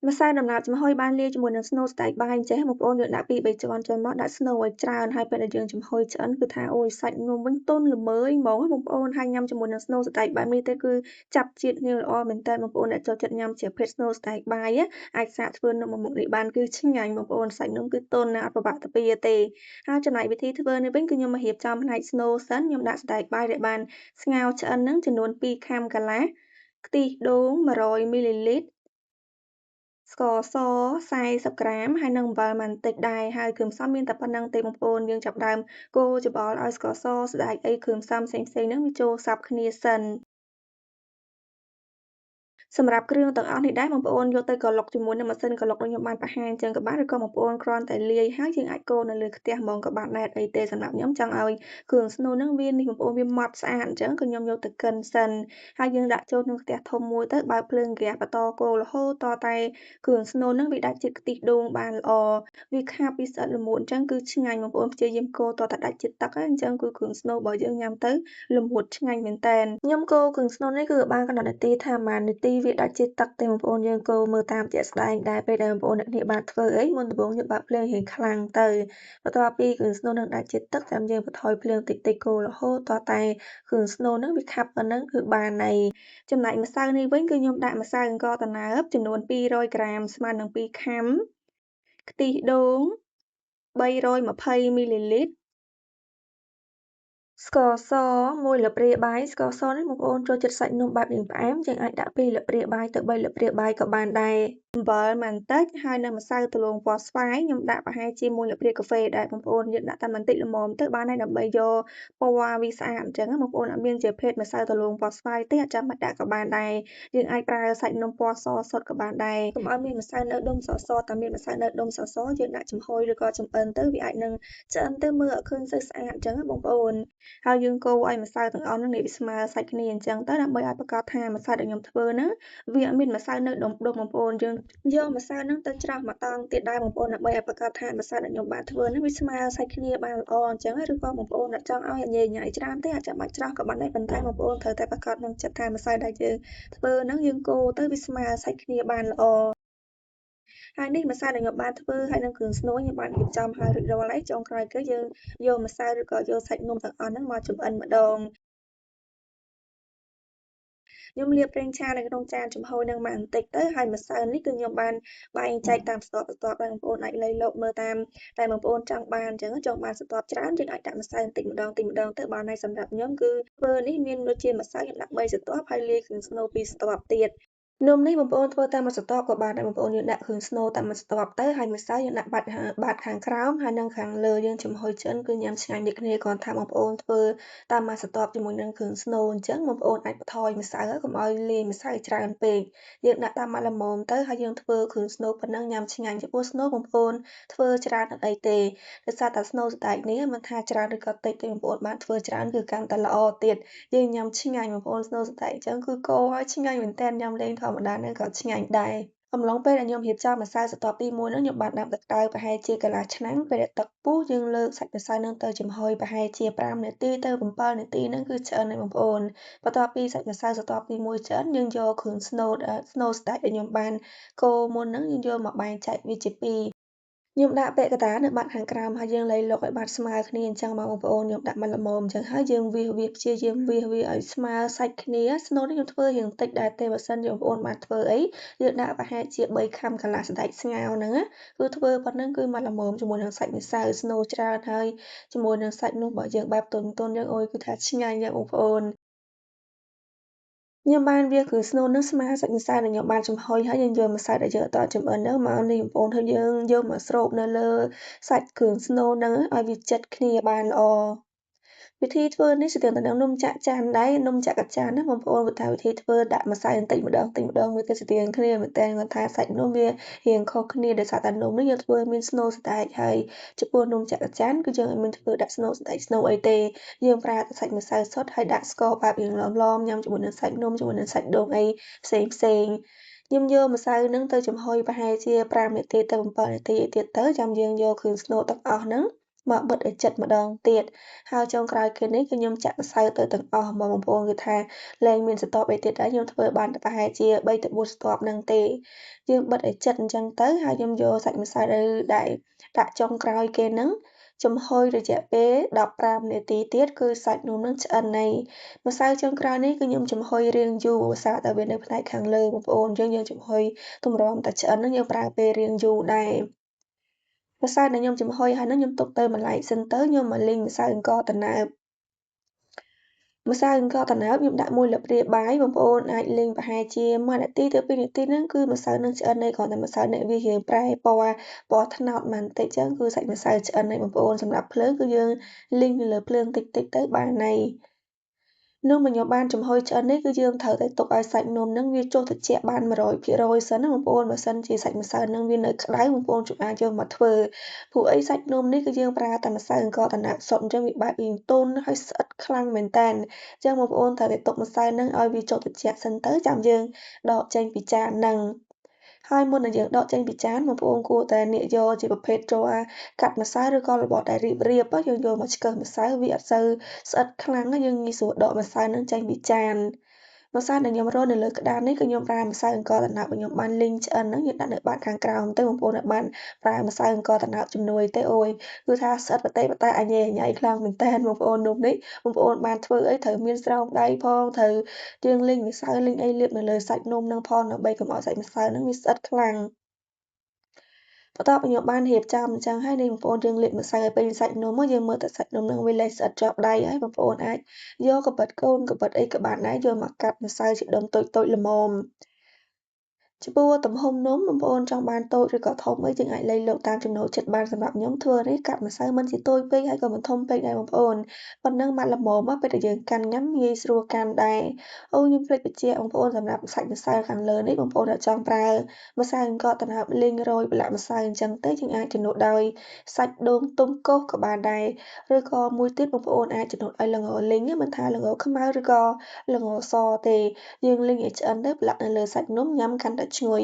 ម្សៅដំណើបចំហុយបានលាយជាមួយនឹងស្នូលស្តេកបាយអញ្ចឹងបងប្អូនយើងដាក់2 3ជាន់ចូលមកដាក់ស្នូលឲ្យច្រើនហើយពេលដែលយើងចំហុយឆ្អិនគឺថាអូយសាច់នំវិញទន់ល្មើយហ្មងបងប្អូនហើយញ៉ាំជាមួយនឹងស្នូលស្តេកបែបនេះទៅគឺចាប់ជាតិគ្នាល្អមែនតើបងប្អូនអ្នកចូលចិត្តញ៉ាំជាភេទស្នូលស្តេកបាយអាចសាកធ្វើនំមួយមុខនេះបានគឺឆ្ងាញ់បងប្អូនសាច់នំគឺទន់ណាស់អត់ពិបាកទៅពីទេហើយចំណែកវិធីធ្វើនេះវិញគឺខ្ញុំមករៀបចំផ្នែកស្នូលសិនខ្ញុំដាក់ស្តេកបាយដែលបានស្ងោរឆ្អិនហ្នឹងចំនួន2ខាំកន្លះខ្ទិះដូង100មីលីលីត្រស្ករស40ក្រាមហើយនិងអំបិលបន្តិចដែរហើយគ្រឿងផ្សំមានតែប៉ុណ្្នឹងទេបងប្អូនយើងចាប់ផ្ដើមកូរច្បល់ឲ្យស្ករសស្តេកអីគ្រឿងផ្សំផ្សេងៗហ្នឹងវាចូលសព្វគ្នាសិនសម្រាប់គ្រឿងទាំងអស់នេះដែរបងប្អូនយកទៅក្រឡុកជាមួយនឹងម៉ាស៊ីនក្រឡុកដូចខ្ញុំបានបង្ហាញអញ្ចឹងក៏បានឬក៏បងប្អូនគ្រាន់តែលាយហើយយើងអាចកូរនៅលើខ្ទះហ្មងក៏បានដែរអីទេសម្រាប់ខ្ញុំចង់ឲ្យគ្រឿងស្នូលហ្នឹងវានេះបងប្អូនវាម៉ដ្ឋស្អាតអញ្ចឹងក៏ខ្ញុំយកទៅកិនសិនហើយយើងដាក់ចូលក្នុងខ្ទះធំមួយទៅបើកភ្លើងហ្គាសបន្តកូររហូតតតែគ្រឿងស្នូលហ្នឹងវាដាច់ជាតិខ្ទិះដូងបានល្អវាខាប់វាស្អិតល្មួតអញ្ចឹងគឺឆ្ងាញ់បងប្អូនព្យាយាមកូរតតែដាច់ជាតិទឹកអញ្ចឹងគឺគ្រឿងស្នូលរបស់យើងញ៉ាំទៅល្មួតឆ្ងាញ់មែនតើខ្ញុំកូរគ្រឿងស្នូលនេះគឺបានកំណត់នាទីថាប៉ុន្មាននាទីវាដាច់ជាតិទឹកទេបងប្អូនយើងកូរមើលតាមជាក់ស្ដែងដែរពេលដែលបងប្អូនអ្នកគ្នាបានធ្វើអីមុនដំបូងយើងបើកភ្លើងរៀងខ្លាំងទៅបន្ទាប់ពីគ្រឿងស្នូលនឹងដាច់ជាតិទឹកចាំយើងបន្ថយភ្លើងតិចតិចកូររហូតទាល់តែគ្រឿងស្នូលនឹងវាខាប់ប៉ុណ្ណឹងគឺបានហើយចំណែកម្សៅនេះវិញគឺខ្ញុំដាក់ម្សៅអង្ករដំណើបចំនួន200ក្រាមស្មើនឹង2ខាំខ្ទិះដូង320មីលីលីត្រស្ករស1ល្ព្រាបាយស្ករសនេះបងប្អូនចូលចិត្តសាច់នំបែបនេះផ្អែមយើងអាចដាក់2ល្ព្រាបាយទៅ3ល្ព្រាបាយក៏បានដែរអំបិលបន្តិចហើយនិងម្សៅទឹកដូងពណ៌ស្វាយខ្ញុំដាក់ប្រហែលជា1ល្ព្រាកាហ្វេដែរបងប្អូនយើងដាក់តែបន្តិចល្មមទៅបានហើយដើម្បីយកពណ៌វាស្អាតអញ្ចឹងបងប្អូនអត់មានជាភេទម្សៅទឹកដូងពណ៌ស្វាយទេអត់ចាំបាច់ដាក់ក៏បានដែរយើងអាចប្រើសាច់នំពណ៌សសុទ្ធក៏បានដែរកុំឲ្យមានម្សៅនៅដុំសតែមានម្សៅនៅដុំសយើងដាក់ចំហុយឬក៏ចម្អិនទៅវាអាចនឹងឆ្អិនទៅមើលអត់ឃើញសូវស្អាតអញ្ចឹងបងប្អូនហើយយើងកូរឲ្យម្សៅទាំងអស់ហ្នឹងវាស្មើសាច់គ្នាអញ្ចឹងទៅដើម្បីឲ្យប្រាកដថាម្សៅដែលខ្ញុំធ្វើហ្នឹងវាអត់មានម្សៅនៅដុំបងប្អូនយើងយកម្សៅហ្នឹងទៅច្រោះម្តងទៀតដែរបងប្អូនដើម្បីឲ្យប្រាកដថាម្សៅដែលខ្ញុំបានធ្វើហ្នឹងវាស្មើសាច់គ្នាបានល្អអញ្ចឹងឬក៏បងប្អូនអត់ចង់ឲ្យញ៉ៃញ៉ៃច្រើនទេអាចចាំបាច់ច្រោះក៏បានដែរប៉ុន្តែបងប្អូនត្រូវតែប្រាកដនឹងចិត្តថាម្សៅដែលយើងធ្វើហ្នឹងយើងកូរទៅវាស្មើសាច់គ្នាបានល្អហើយនេះម្សៅដែលខ្ញុំបានធ្វើហើយនឹងគ្រឿងស្នូលខ្ញុំបានរៀបចំហើយរួចរាល់ហើយចុងក្រោយគឺយើងយកម្សៅឬក៏យកសាច់នំទាំងអស់ហ្នឹងមកចម្អិនម្ដងខ្ញុំលាបប្រេងឆានៅក្នុងចានចំហុយនឹងបន្តិចទៅហើយម្សៅនេះគឺខ្ញុំបានបែងចែកតាមស្រទាប់ដែរបងប្អូនអាចលៃលកមើលតាមតែបងប្អូនចង់បានអញ្ចឹងចង់បានស្រទាប់ច្រើនយើងអាចដាក់ម្សៅបន្តិចម្ដងទៅបានហើយសម្រាប់ខ្ញុំគឺធ្វើនេះមានរសជាតិម្សៅខ្ញុំដាក់3ស្រទាប់ហើយលាយគ្រឿងស្នូល2ស្រទាប់ទៀតនំនេះបងប្អូនធ្វើតាមមួយស្រទាប់ក៏បានដែរបងប្អូនយើងដាក់គ្រឿងស្នូលតាមមួយស្រទាប់ទៅហើយម្សៅយើងដាក់បាតខាងក្រោមហើយនិងខាងលើយើងចំហុយឆ្អិនគឺញ៉ាំឆ្ងាញ់ដូចគ្នាគ្រាន់ថាបងប្អូនធ្វើតាមមួយស្រទាប់ជាមួយនឹងគ្រឿងស្នូលអញ្ចឹងបងប្អូនអាចបន្ថយម្សៅកុំឲ្យលាយម្សៅច្រើនពេកយើងដាក់តាមម៉ាត់ល្មមទៅហើយយើងធ្វើគ្រឿងស្នូលប៉ុណ្ណឹងញ៉ាំឆ្ងាញ់ចំពោះស្នូលបងប្អូនធ្វើច្រើនអត់អីទេដោយសារតែស្នូលស្តេកនេះមិនថាច្រើនឬក៏តិចទេបងប្អូនបានធ្វើច្រើនគឺកាន់តែល្អទៀតយើងញ៉ាំឆ្ងាញ់បងប្អូនស្នូលស្តេកអញ្ចឹងគឺកូរហើយឆ្ងាញ់មែនតើញ៉ាំលេងធម្មតានឹងក៏ឆ្ងាញ់ដែរអំឡុងពេលដែលខ្ញុំរៀបចំម្សៅស្រទាប់ទី1ហ្នឹងខ្ញុំបានដាំទឹកក្តៅប្រហែលជាកន្លះឆ្នាំងពេលដែលទឹកពុះយើងលើកសាច់ម្សៅហ្នឹងទៅចំហុយប្រហែលជា5នាទីទៅ7នាទីហ្នឹងគឺឆ្អិនហើយបងប្អូនបន្ទាប់ពីសាច់ម្សៅស្រទាប់ទី1ឆ្អិនយើងយកគ្រឿងស្នូលស្តេកដែលខ្ញុំបានកូរមុនហ្នឹងយើងយកមកបែងចែកវាជាពីរខ្ញុំដាក់ពាក់កណ្តាលនៅបាតខាងក្រោមហើយយើងលៃលកឲ្យបាតស្មើគ្នាអញ្ចឹងបងប្អូនខ្ញុំដាក់ម៉ាត់ល្មមអញ្ចឹងហើយយើងវាព្យាយាមវាឲ្យស្មើសាច់គ្នាស្នូលនេះខ្ញុំធ្វើរាងតិចដែរទេបើសិនជាបងប្អូនបានធ្វើអីយើងដាក់ប្រហែលជា3ខាំកន្លះសណ្តែកស្ងោរហ្នឹងណាគឺធ្វើប៉ុណ្ណឹងគឺម៉ាត់ល្មមជាមួយនឹងសាច់ម្សៅស្នូលច្រើនហើយជាមួយនឹងសាច់នោះរបស់យើងបែបទន់ៗយើងអូយគឺថាឆ្ងាញ់ណាស់បងប្អូនខ្ញុំបានវាគ្រឿងស្នូលនឹងស្មើសាច់ម្សៅដែលខ្ញុំបានចំហុយហើយយើងយកម្សៅដែលយើងអត់ទាន់ចម្អិនហ្នឹងមកនេះបងប្អូនហើយយើងយកមកស្រូបនៅលើសាច់គ្រឿងស្នូលហ្នឹងឲ្យវាជិតគ្នាបានល្អវិធីធ្វើនេះស្ទើរតែនឹងនំច័ក្កច័នដែរនំច័ក្កច័នណាបងប្អូនថាវិធីធ្វើដាក់ម្សៅបន្តិចម្ដងវាទៅស្តៀងគ្នាមែនតើគាត់ថាសាច់នំវារៀងខុសគ្នាដោយសារតែនំនេះយើងធ្វើមានស្នូលស្តេកហើយចំពោះនំច័ក្កច័នគឺយើងអត់មានធ្វើដាក់ស្នូលស្តេកស្នូលអីទេយើងប្រើតែសាច់ម្សៅសុទ្ធហើយដាក់ស្ករបែបរៀងឡមៗញ៉ាំជាមួយនឹងសាច់នំជាមួយនឹងសាច់ដូងអីផ្សេងខ្ញុំយកម្សៅហ្នឹងទៅចំហុយប្រហែលជា5នាទីទៅ7នាទីទៀតទៅចាំយើងយកគ្រឿងស្នូលទាំងអស់ហ្នឹង មកបិទឲ្យជិតម្ដងទៀតហើយចុងក្រោយគឺនេះគឺខ្ញុំចាក់ម្សៅទៅទាំងអស់បងប្អូនគឺថាលែងមានស្រទាប់អីទៀតហើយខ្ញុំធ្វើបានតែប្រហែលជា3ទៅ4ស្រទាប់ហ្នឹងទេយើងបិទឲ្យជិតអញ្ចឹងទៅហើយខ្ញុំយកសាច់ម្សៅដែលដាក់ចុងក្រោយគេហ្នឹងចំហុយរយៈពេល15នាទីទៀតគឺសាច់នំនឹងឆ្អិនហើយម្សៅចុងក្រោយនេះគឺខ្ញុំចំហុយរៀងយូរដោយសារតែវានៅផ្នែកខាងលើបងប្អូនយើងចំហុយទម្រាំតែឆ្អិនហ្នឹងយើងប្រើពេលរៀងយូរដែរម្សៅដែលខ្ញុំចំហុយហើយហ្នឹងខ្ញុំទុកទៅមួយឡែកសិនទៅខ្ញុំមកលីងម្សៅអង្ករត្នោតម្សៅអង្ករត្នោតខ្ញុំដាក់1លាបព្រាបាយបងប្អូនអាចលីងប្រហែលជា1នាទីទៅ2នាទីហ្នឹងគឺម្សៅនឹងឆ្អិនហើយគ្រាន់តែម្សៅនេះវារៀងប្រែពណ៌ត្នោតបន្តិចចឹងគឺសាច់ម្សៅឆ្អិនហើយបងប្អូនសម្រាប់ភ្លើងគឺយើងលីងនៅលើភ្លើងតិចៗទៅបានហើយនំដែលខ្ញុំបានចំហុយឆ្អិននេះគឺយើងត្រូវតែទុកឲ្យសាច់នំហ្នឹងវាចុះត្រជាក់បាន100%សិនណាបងប្អូនបើសិនជាសាច់ម្សៅហ្នឹងវានៅក្តៅបងប្អូនអាចយកមកធ្វើព្រោះអីសាច់នំនេះគឺយើងប្រើតែម្សៅអង្ករត្នោតសុទ្ធអញ្ចឹងវាបែបវាទន់ហើយស្អិតខ្លាំងមែនតើអញ្ចឹងបងប្អូនត្រូវតែទុកម្សៅហ្នឹងឲ្យវាចុះត្រជាក់សិនទៅចាំយើងដកចេញពីចានហ្នឹងហើយមុននឹងយើងដកចេញពីចានបងប្អូនគួរតែងាកយកជាប្រភេទកាត់ម្សៅឬក៏របស់ដែលរៀបៗយើងយកមកឆ្កឹះម្សៅវាអត់សូវស្អិតខ្លាំងយើងងាយស្រួលដកម្សៅនឹងចេញពីចានម្សៅដែលខ្ញុំរកនៅលើក្តារនេះគឺខ្ញុំប្រើម្សៅអង្ករត្នោតខ្ញុំបានលីងឆ្អិនហ្នឹងយើងដាក់នៅបាតខាងក្រោមទៅបងប្អូនអាចបានប្រើម្សៅអង្ករត្នោតជំនួយទេអូយគឺថាស្អិតបតែអញញ៉ៃខ្លាំងមែនតើបងប្អូននំនេះបងប្អូនបានធ្វើអីត្រូវមានស្រោមដៃផងត្រូវយើងលីងម្សៅលីងអីលាបនៅលើសាច់នំហ្នឹងផងដើម្បីកុំឲ្យសាច់ម្សៅហ្នឹងវាស្អិតខ្លាំងបន្ទាប់ពីខ្ញុំបានរៀបចំអញ្ចឹងហើយនេះបងប្អូនយើងលាបម្សៅឲ្យពេញសាច់នំមកយើងមើលតែសាច់នំនឹងវាលែងស្អិតជាប់ដៃហើយបងប្អូនអាចយកកាពិតកូនកាពិតអីក៏បានដែរយកមកកាត់ម្សៅជាដុំតូចៗល្មមចំពោះទំហំនំបងប្អូនចង់បានតូចឬក៏ធំអីយើងអាចលៃលកតាមចំណូលចិត្តបានសម្រាប់ខ្ញុំធ្វើនេះកាត់ម្សៅមិនជាតូចពេកហើយក៏មិនធំពេកដែរបងប្អូនប៉ុណ្ណឹងម៉ាត់ល្មមពេលដែលយើងកាន់ញ៉ាំងាយស្រួលកាន់ដែរអូខ្ញុំភ្លេចបញ្ជាក់បងប្អូនសម្រាប់សាច់ម្សៅខាងលើនេះបងប្អូនអាចចង់ប្រើម្សៅអង្ករត្នោតលីងរោយប្រឡាក់ម្សៅអញ្ចឹងទៅយើងអាចជំនួសដោយសាច់ដូងទុំកោសក៏បានដែរឬក៏មួយទៀតបងប្អូនអាចជំនួសឲ្យល្ងលីងមិនថាល្ងខ្មៅឬក៏ល្ងសទេយើងលីងឲ្យឆ្អិនទៅប្រឡាក់នៅលើសាច់នំញ៉ាំកាន់តែឈ្ងុយ